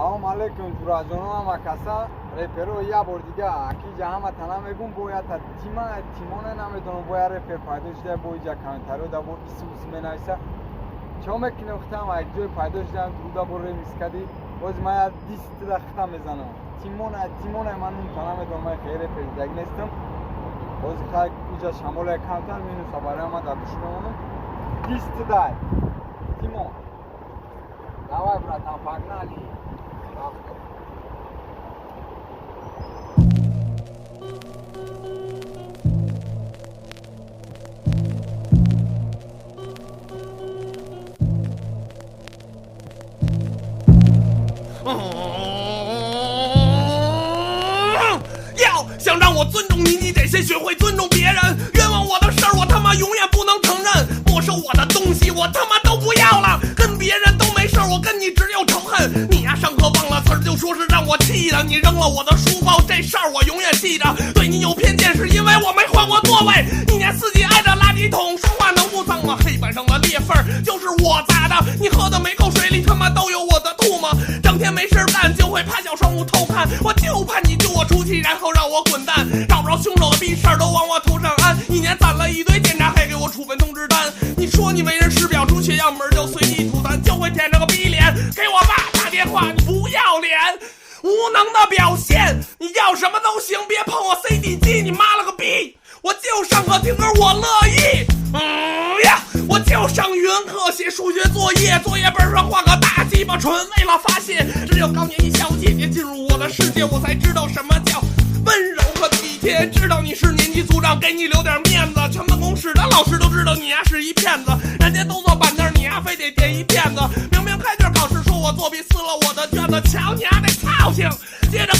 سلام علیکم جوراجانو هم کسا رپرو یا بار دیگه اکی جهام تنمگون باید تیمان نمیدونم باید رپر پیدا شده باید جا کانترو دا باید ایسوس منایسه چه مکنه اختم یک جای پیدا شده درودا بار ریمیس کدی باز من دیست دختم میزنم تیمان من اون تنمدونم من خیلی رپر دیگ نیستم باز خیلی اینجا شمال کانتر مینوسا برای من در دشمنونم دیست دای تیمان давай братан погнали想让我尊重你，你得先学会尊重别人。冤枉我的事儿，我他妈永远不能承认。没收我的东西，我他妈都不要了。跟别人都没事儿，我跟你只有仇恨。你呀，上课忘了词儿，就说是让我气的。你扔了我的书包，这事儿我永远记着。对你有偏见，是因为我没换过座位。一年四季挨着垃圾桶，说话能不脏吗？黑板上的裂缝就是我砸的。你喝的每口水里他妈都有我的吐沫。整天没事干，就会趴小窗户偷看。我就盼你救我出气，然后让我滚蛋。找不着凶手的逼事儿都往我头上安。一年攒了一堆检查，还给我处分通知单。你说你为人师表，出血样本就随地吐痰，就会舔着个逼脸给我爸打电话。你不要脸，无能的表现。你要什么都行，别碰我 CD 机，你妈了个逼！我就上课听歌，我乐意。我就上语文课写数学作业，作业本上画个大鸡巴，纯为了发泄。只有高年级小姐姐进入我的世界，我才知道什么叫温柔和体贴。知道你是年级组长，给你留点面子。全办公室的老师都知道你呀是一骗子，人家都坐板凳，你呀非得垫一片子。明明开卷考试说我作弊撕了我的卷子，瞧你丫那操性！接着